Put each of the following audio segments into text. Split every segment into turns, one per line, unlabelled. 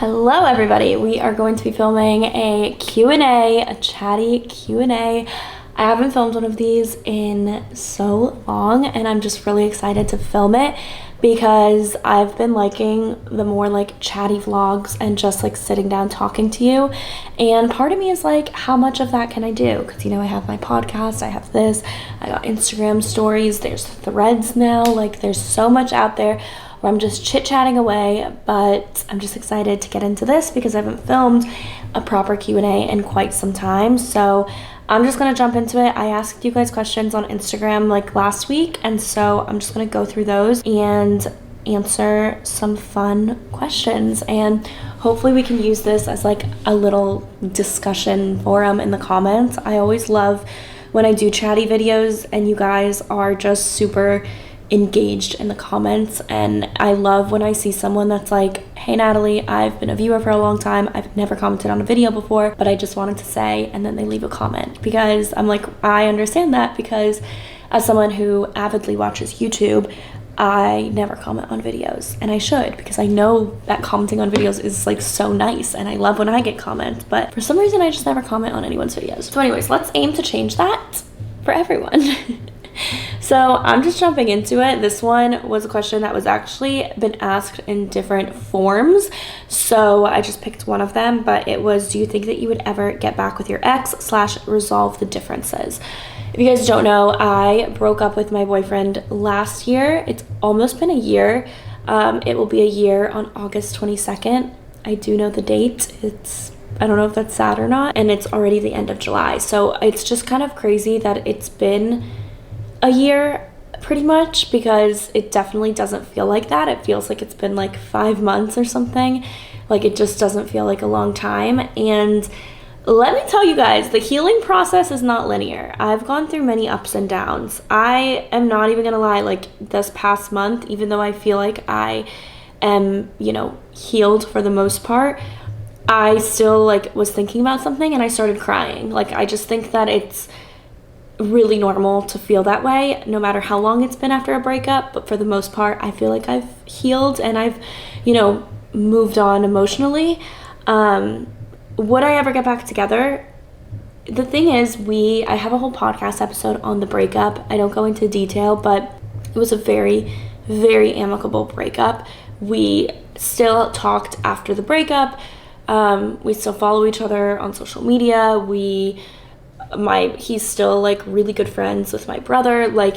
Hello everybody, we are going to be filming a Q&A, a chatty Q&A. I haven't filmed one of these in so long and I'm just really excited to film it because I've been liking the more like chatty vlogs and just like sitting down talking to you, and part of me is like, how much of that can I do? Because I have my podcast, I have this, I got Instagram stories, there's threads now, like there's so much out there where I'm just chit-chatting away, but I'm just excited to get into this because I haven't filmed a proper Q&A in quite some time. So I'm just gonna jump into it. I asked you guys questions on Instagram like last week, and so I'm just gonna go through those and answer some fun questions, and hopefully we can use this as like a little discussion forum in the comments. I always love when I do chatty videos and you guys are just super engaged in the comments, and I love when I see someone that's like, hey Natalie, I've been a viewer for a long time, I've never commented on a video before, but I just wanted to say, and then they leave a comment, because I'm like, I understand that, because as someone who avidly watches YouTube, I never comment on videos, and I should, because I know that commenting on videos is like so nice and I love when I get comments, but for some reason I just never comment on anyone's videos. So anyways, let's aim to change that for everyone. So I'm just jumping into it. This one was a question that was actually been asked in different forms, so I just picked one of them, but it was, do you think that you would ever get back with your ex / resolve the differences? If you guys don't know, I broke up with my boyfriend last year. It's almost been a year. It will be a year on August 22nd. I do know the date. I don't know if that's sad or not, and it's already the end of July, so it's just kind of crazy that it's been a year pretty much, because it definitely doesn't feel like that. It feels like it's been like 5 months or something. Like it just doesn't feel like a long time. And let me tell you guys, the healing process is not linear. I've gone through many ups and downs. I am not even gonna lie, like this past month, even though I feel like I am, healed for the most part, I still like was thinking about something and I started crying. Like I just think that it's really normal to feel that way no matter how long it's been after a breakup, but for the most part I feel like I've healed and I've moved on emotionally. Would I ever get back together? The thing is, I have a whole podcast episode on the breakup. I don't go into detail, but it was a very, very amicable breakup. We still talked after the breakup. We still follow each other on social media. He's still like really good friends with my brother. Like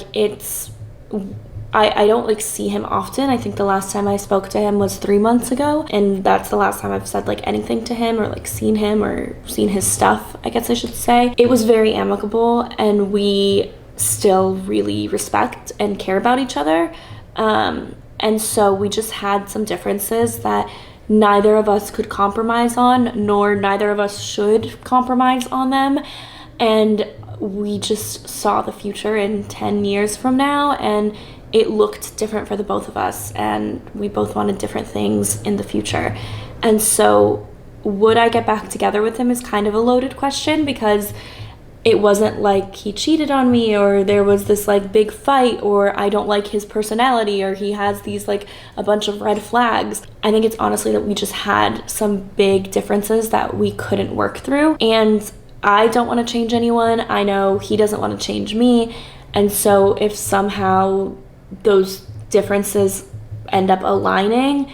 I don't like see him often. I think the last time I spoke to him was 3 months ago, and that's the last time I've said like anything to him or like seen him or seen his stuff, I guess I should say. It was very amicable and we still really respect and care about each other. And so we just had some differences that neither of us could compromise on, nor neither of us should compromise on them. And we just saw the future in 10 years from now, and it looked different for the both of us, and we both wanted different things in the future. And so would I get back together with him is kind of a loaded question, because it wasn't like he cheated on me or there was this like big fight or I don't like his personality or he has these like a bunch of red flags. I think it's honestly that we just had some big differences that we couldn't work through, and I don't want to change anyone. I know he doesn't want to change me. And so if somehow those differences end up aligning,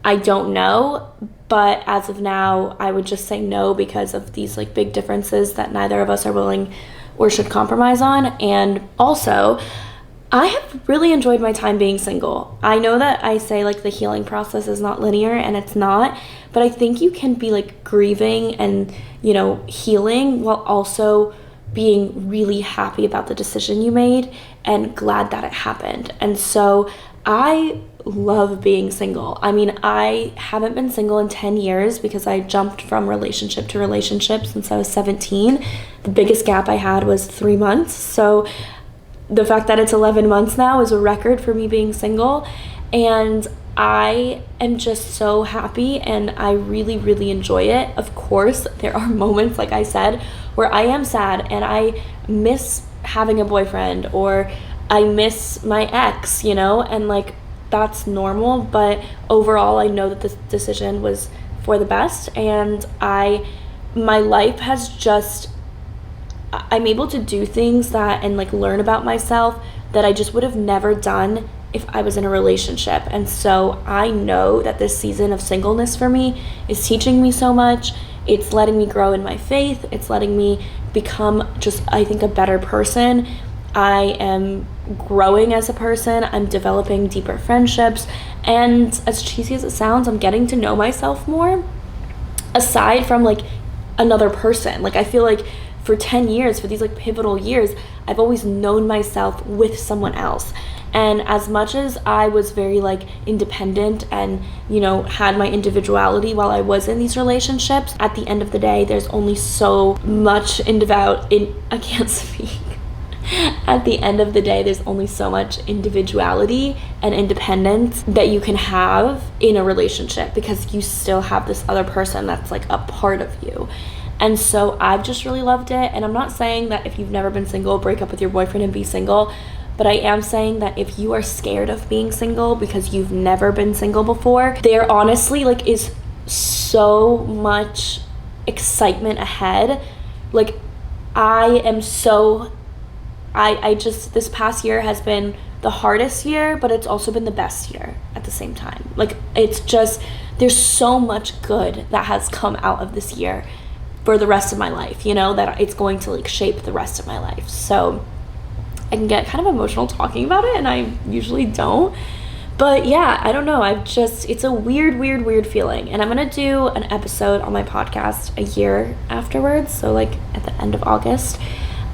I don't know. But as of now, I would just say no, because of these like big differences that neither of us are willing or should compromise on. And also, I have really enjoyed my time being single. I know that I say like the healing process is not linear, and it's not, but I think you can be like grieving and, healing while also being really happy about the decision you made and glad that it happened. And so I love being single. I mean, I haven't been single in 10 years because I jumped from relationship to relationship since I was 17. The biggest gap I had was 3 months. So the fact that it's 11 months now is a record for me being single, and I am just so happy and I really, really enjoy it. Of course, there are moments, like I said, where I am sad and I miss having a boyfriend or I miss my ex, and like that's normal, but overall I know that this decision was for the best. And my life has just, I'm able to do things that, and like learn about myself that I just would have never done if I was in a relationship. And so I know that this season of singleness for me is teaching me so much. It's letting me grow in my faith. It's letting me become just, I think, a better person. I am growing as a person. I'm developing deeper friendships. And as cheesy as it sounds, I'm getting to know myself more aside from like another person. Like I feel like for 10 years, for these like pivotal years, I've always known myself with someone else. And as much as I was very like independent and, you know, had my individuality while I was in these relationships, at the end of the day, there's only so much I can't speak. At the end of the day, there's only so much individuality and independence that you can have in a relationship, because you still have this other person that's like a part of you. And so I've just really loved it. And I'm not saying that if you've never been single, break up with your boyfriend and be single. But I am saying that if you are scared of being single because you've never been single before, there honestly like is so much excitement ahead. Like I just, this past year has been the hardest year, but it's also been the best year at the same time. Like it's just, there's so much good that has come out of this year for the rest of my life, you know, that it's going to like shape the rest of my life. So I can get kind of emotional talking about it, and I usually don't. But yeah, I don't know. It's a weird feeling. And I'm going to do an episode on my podcast a year afterwards. So like at the end of August.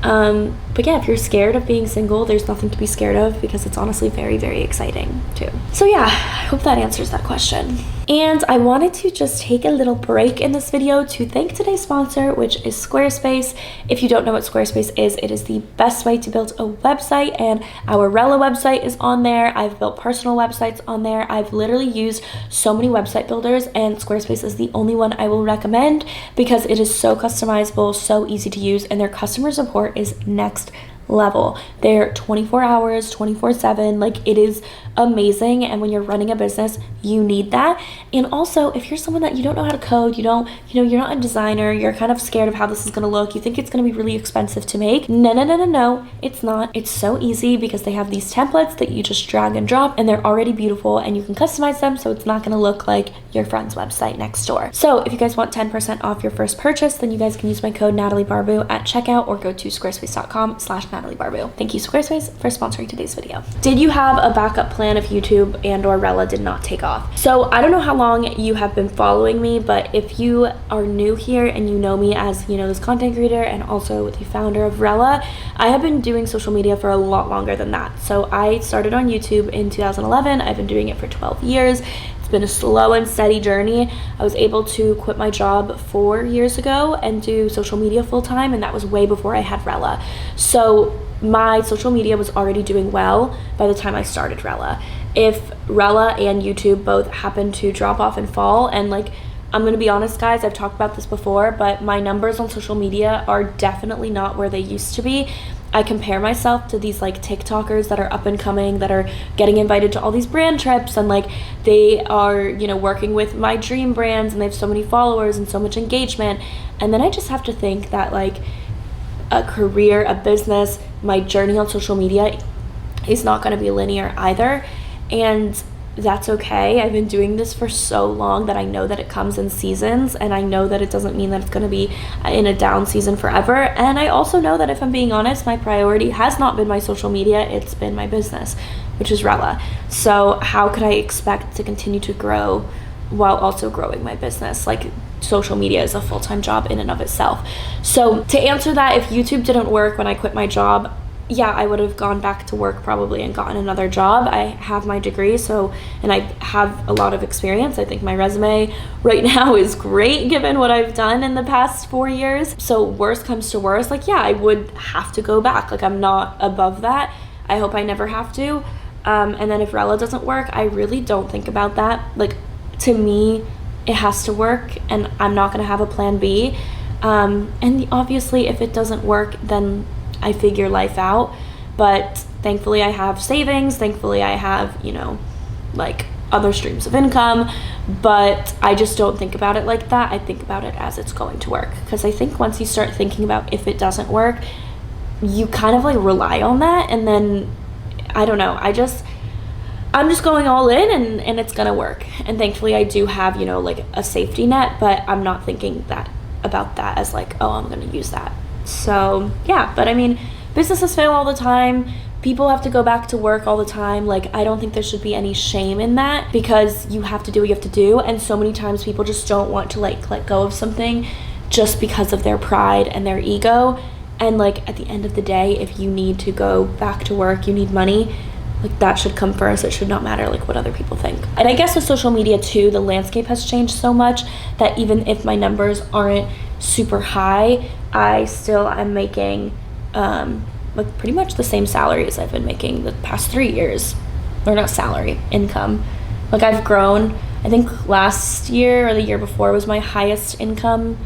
But yeah, if you're scared of being single, there's nothing to be scared of, because it's honestly very, very exciting too. So yeah, I hope that answers that question. And I wanted to just take a little break in this video to thank today's sponsor, which is Squarespace. If you don't know what Squarespace is, it is the best way to build a website, and our Rella website is on there. I've built personal websites on there. I've literally used so many website builders, and Squarespace is the only one I will recommend because it is so customizable, so easy to use, and their customer support is next level. They're 24 hours, 24/7. Like it is amazing. And when you're running a business, you need that. And also, if you're someone that you don't know how to code, you're not a designer, you're kind of scared of how this is going to look, you think it's going to be really expensive to make. No, it's not. It's so easy because they have these templates that you just drag and drop, and they're already beautiful, and you can customize them so it's not going to look like your friend's website next door. So if you guys want 10% off your first purchase, then you guys can use my code Natalie Barbu at checkout, or go to squarespace.com/Natalie Barbu. Thank you, Squarespace, for sponsoring today's video. Did you have a backup plan if YouTube and or Rella did not take off? So I don't know how long you have been following me, but if you are new here and you know me as, you know, this content creator and also the founder of Rella, I have been doing social media for a lot longer than that. So I started on YouTube in 2011. I've been doing it for 12 years. It's been a slow and steady journey. I was able to quit my job 4 years ago and do social media full time, and that was way before I had Rella. So my social media was already doing well by the time I started Rella. If Rella and YouTube both happen to drop off and fall, and like, I'm gonna be honest guys, I've talked about this before, but my numbers on social media are definitely not where they used to be. I compare myself to these like TikTokers that are up and coming, that are getting invited to all these brand trips, and like they are, you know, working with my dream brands, and they have so many followers and so much engagement. And then I just have to think that like a career, a business, my journey on social media is not going to be linear either. And that's okay. I've been doing this for so long that I know that it comes in seasons, and I know that it doesn't mean that it's going to be in a down season forever. And I also know that if I'm being honest, my priority has not been my social media, it's been my business, which is Rella. So how could I expect to continue to grow while also growing my business? Like, social media is a full-time job in and of itself. So to answer that, if YouTube didn't work when I quit my job, yeah, I would have gone back to work probably and gotten another job. I have my degree, and I have a lot of experience. I think my resume right now is great given what I've done in the past 4 years. So worst comes to worst, like, yeah, I would have to go back. Like, I'm not above that. I hope I never have to. And then if Rella doesn't work, I really don't think about that. Like, to me, it has to work, and I'm not gonna have a plan B. And obviously, if it doesn't work, then I figure life out. But thankfully I have savings. Thankfully I have, you know, like other streams of income, but I just don't think about it like that. I think about it as it's going to work, because I think once you start thinking about if it doesn't work, you kind of like rely on that, and then I don't know, I'm just going all in, and it's gonna work. And thankfully I do have, you know, like a safety net, but I'm not thinking about that as like, oh, I'm gonna use that. So yeah, but I mean, businesses fail all the time. People have to go back to work all the time. Like, I don't think there should be any shame in that, because you have to do what you have to do. And so many times people just don't want to like let go of something just because of their pride and their ego. And like at the end of the day, if you need to go back to work, you need money, like that should come first. It should not matter like what other people think. And I guess with social media too, the landscape has changed so much that even if my numbers aren't super high, I still am making like pretty much the same salary as I've been making the past 3 years. Or not salary, income. Like I've grown. I think last year or the year before was my highest income,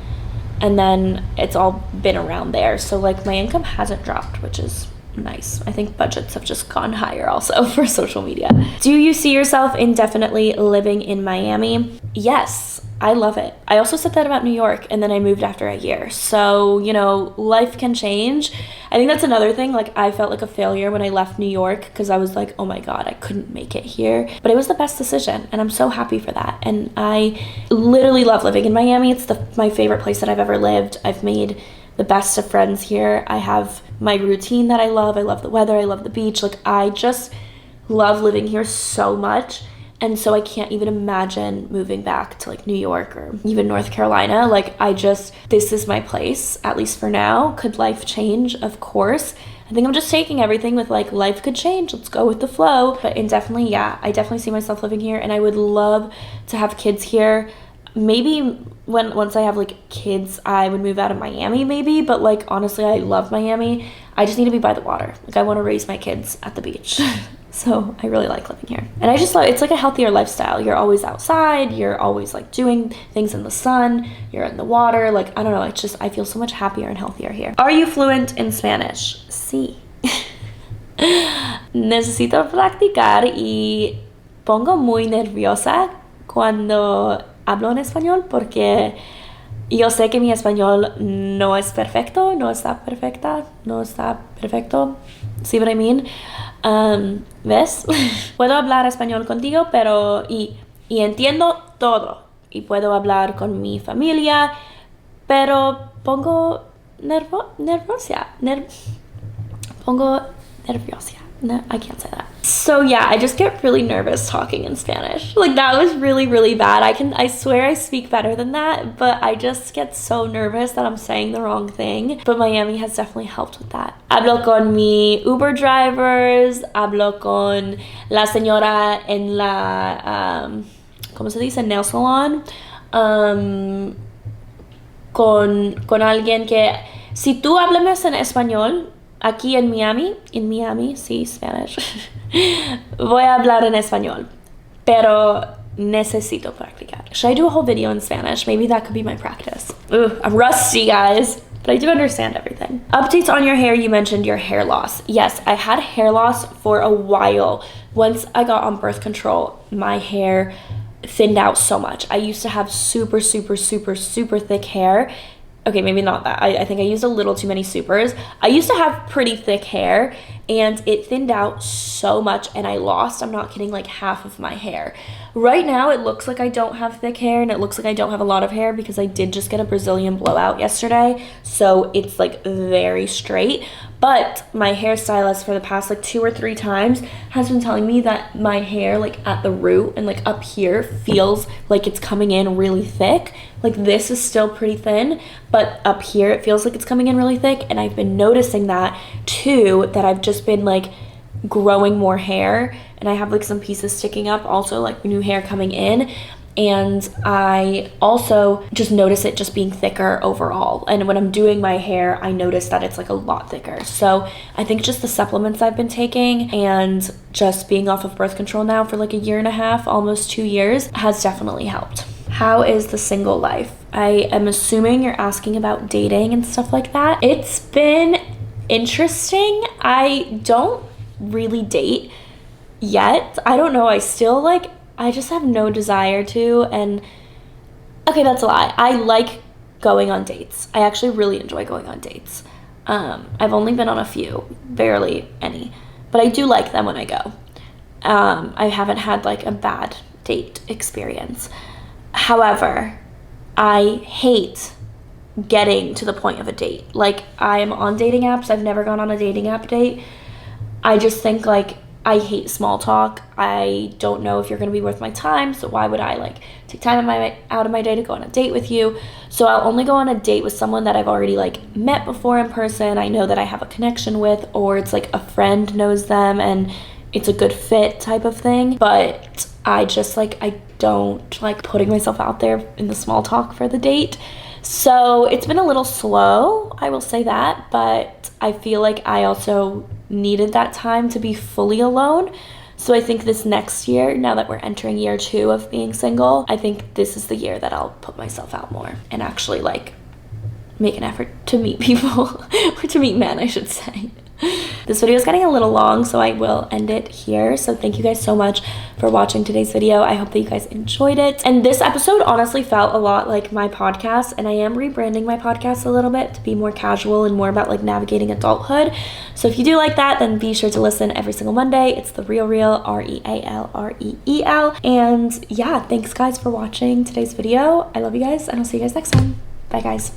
and then it's all been around there. So like my income hasn't dropped, which is nice. I think budgets have just gone higher also for social media. Do you see yourself indefinitely living in Miami? Yes, I love it. I also said that about New York, and then I moved after a year. So, you know, life can change. I think that's another thing. Like, I felt like a failure when I left New York, because I was like, oh my God, I couldn't make it here. But it was the best decision, and I'm so happy for that. And I literally love living in Miami. It's my favorite place that I've ever lived. I've made the best of friends here. I have my routine that I love. I love the weather. I love the beach. Like, I just love living here so much. And so I can't even imagine moving back to like New York or even North Carolina. Like, this is my place, at least for now. Could life change? Of course. I think I'm just taking everything with like, life could change. Let's go with the flow. But indefinitely, yeah, I definitely see myself living here, and I would love to have kids here. Maybe once I have like kids, I would move out of Miami maybe, but like honestly, I love Miami. I just need to be by the water. Like, I want to raise my kids at the beach. So I really like living here. And I just love, it's like a healthier lifestyle. You're always outside, you're always like doing things in the sun, you're in the water. Like, I don't know, it's just, I feel so much happier and healthier here. Are you fluent in Spanish? Sí. Necesito practicar y pongo muy nerviosa cuando hablo en español, porque yo sé que mi español no es perfecto, no está perfecto. See what I mean? ¿Ves? Puedo hablar español contigo, pero y entiendo todo, y puedo hablar con mi familia, pero pongo nerviosa. No, I can't say that. So yeah, I just get really nervous talking in Spanish. Like, that was really, really bad. I swear I speak better than that, but I just get so nervous that I'm saying the wrong thing. But Miami has definitely helped with that. Hablo con mi Uber drivers, hablo con la señora en la, ¿cómo se dice? Nail salon. Con alguien que, si tú háblame en español, aquí en Miami, sí, Spanish, voy a hablar en español, pero necesito practicar. Should I do a whole video in Spanish? Maybe that could be my practice. Ugh, I'm rusty, guys, but I do understand everything. Updates on your hair. You mentioned your hair loss. Yes, I had hair loss for a while. Once I got on birth control, my hair thinned out so much. I used to have super, super, super, super thick hair. Okay, maybe not that. I think I used a little too many supers. I used to have pretty thick hair, and it thinned out so much, and I lost, I'm not kidding, like half of my hair. Right now, it looks like I don't have thick hair, and it looks like I don't have a lot of hair, because I did just get a Brazilian blowout yesterday, so it's like very straight. But my hairstylist for the past like 2 or 3 times has been telling me that my hair, like at the root and like up here, feels like it's coming in really thick. Like, this is still pretty thin, but up here it feels like it's coming in really thick. And I've been noticing that too, that I've just been like growing more hair, and I have like some pieces sticking up, also like new hair coming in. And I also just notice it just being thicker overall. And when I'm doing my hair, I notice that it's like a lot thicker. So I think just the supplements I've been taking and just being off of birth control now for like 1.5 years, almost 2 years, has definitely helped. How is the single life? I am assuming you're asking about dating and stuff like that. It's been interesting. I don't really date yet. I don't know. I still like I just have no desire to. And okay, that's a lie. I like going on dates. I actually really enjoy going on dates. I've only been on a few, barely any, but I do like them when I go. I haven't had like a bad date experience. However, I hate getting to the point of a date. Like, I'm on dating apps. I've never gone on a dating app date. I just think like I hate small talk. I don't know if you're going to be worth my time, so why would I like take time out of my day to go on a date with you? So I'll only go on a date with someone that I've already like met before in person, I know that I have a connection with, or it's like a friend knows them and it's a good fit type of thing. But I just like, I don't like putting myself out there in the small talk for the date. So it's been a little slow, I will say that, but I feel like I also needed that time to be fully alone. So I think this next year, now that we're entering year 2 of being single, I think this is the year that I'll put myself out more and actually like make an effort to meet people, or to meet men, I should say. This video is getting a little long, so I will end it here. So thank you guys so much for watching today's video. I hope that you guys enjoyed it. And this episode honestly felt a lot like my podcast, and I am rebranding my podcast a little bit to be more casual and more about like navigating adulthood. So if you do like that, then be sure to listen every single Monday. It's the Real REAL. And yeah, thanks guys for watching today's video. I love you guys, and I'll see you guys next time. Bye guys.